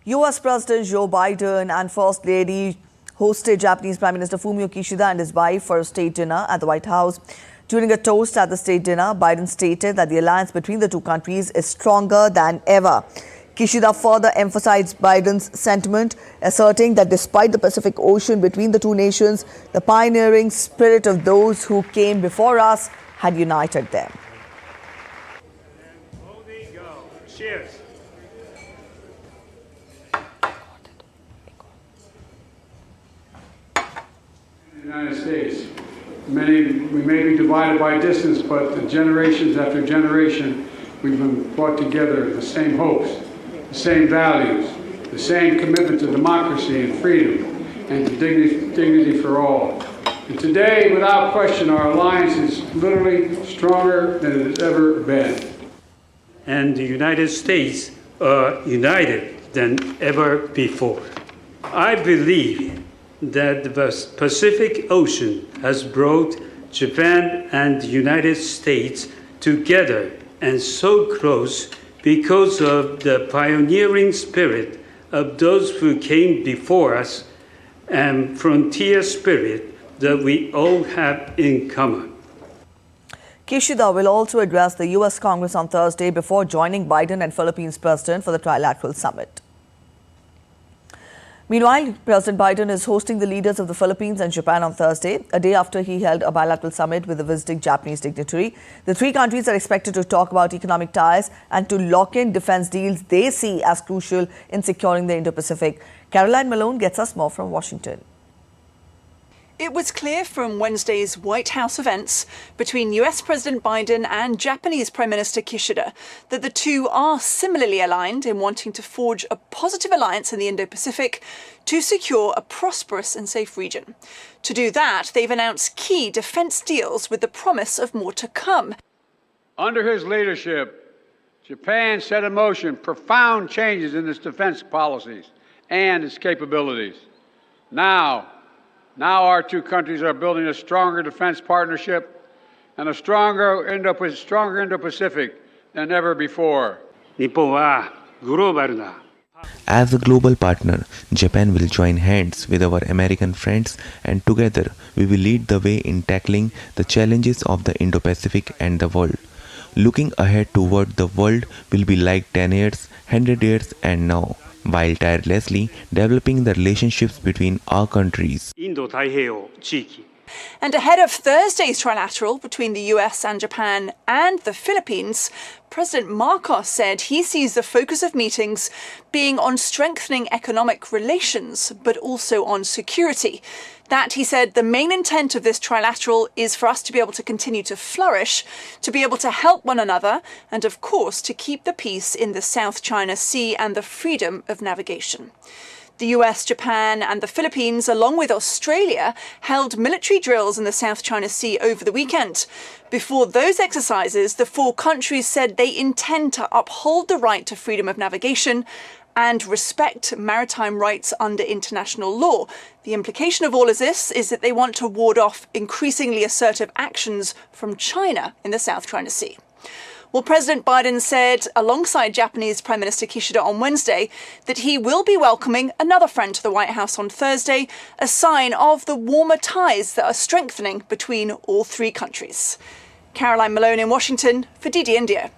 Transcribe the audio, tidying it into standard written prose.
US President Joe Biden and First Lady hosted Japanese Prime Minister Fumio Kishida and his wife for a state dinner at the White House. During a toast at the state dinner, Biden stated that the alliance between the two countries is stronger than ever. Kishida further emphasized Biden's sentiment, asserting that despite the Pacific Ocean between the two nations, the pioneering spirit of those who came before us had united them. Cheers. The United States. We may be divided by distance, but generations after generation, we've been brought together the same hopes, the same values, the same commitment to democracy and freedom and to dignity for all. And today, without question, our alliance is literally stronger than it has ever been. And the United States are united than ever before. I believe that the Pacific Ocean has brought Japan and the United States together and so close because of the pioneering spirit of those who came before us and frontier spirit that we all have in common. Kishida will also address the US Congress on Thursday before joining Biden and Philippines President for the trilateral summit. Meanwhile, President Biden is hosting the leaders of the Philippines and Japan on Thursday, a day after he held a bilateral summit with the visiting Japanese dignitary. The three countries are expected to talk about economic ties and to lock in defense deals they see as crucial in securing the Indo-Pacific. Caroline Malone gets us more from Washington. It was clear from Wednesday's White House events between US President Biden and Japanese Prime Minister Kishida that the two are similarly aligned in wanting to forge a positive alliance in the Indo-Pacific to secure a prosperous and safe region. To do that, they've announced key defense deals with the promise of more to come. Under his leadership, Japan set in motion profound changes in its defense policies and its capabilities. Now our two countries are building a stronger defense partnership and a stronger Indo-Pacific than ever before. As a global partner, Japan will join hands with our American friends, and together we will lead the way in tackling the challenges of the Indo-Pacific and the world. Looking ahead toward the world will be like 10 years, 100 years and now, while tirelessly developing the relationships between our countries. And ahead of Thursday's trilateral between the US and Japan and the Philippines, President Marcos said he sees the focus of meetings being on strengthening economic relations, but also on security. That, he said, the main intent of this trilateral is for us to be able to continue to flourish, to be able to help one another, and of course to keep the peace in the South China Sea and the freedom of navigation. The US, Japan and the Philippines, along with Australia, held military drills in the South China Sea over the weekend. Before those exercises, the four countries said they intend to uphold the right to freedom of navigation and respect maritime rights under international law. The implication of all of this is that they want to ward off increasingly assertive actions from China in the South China Sea. Well, President Biden said, alongside Japanese Prime Minister Kishida on Wednesday, that he will be welcoming another friend to the White House on Thursday, a sign of the warmer ties that are strengthening between all three countries. Caroline Malone in Washington for DD India.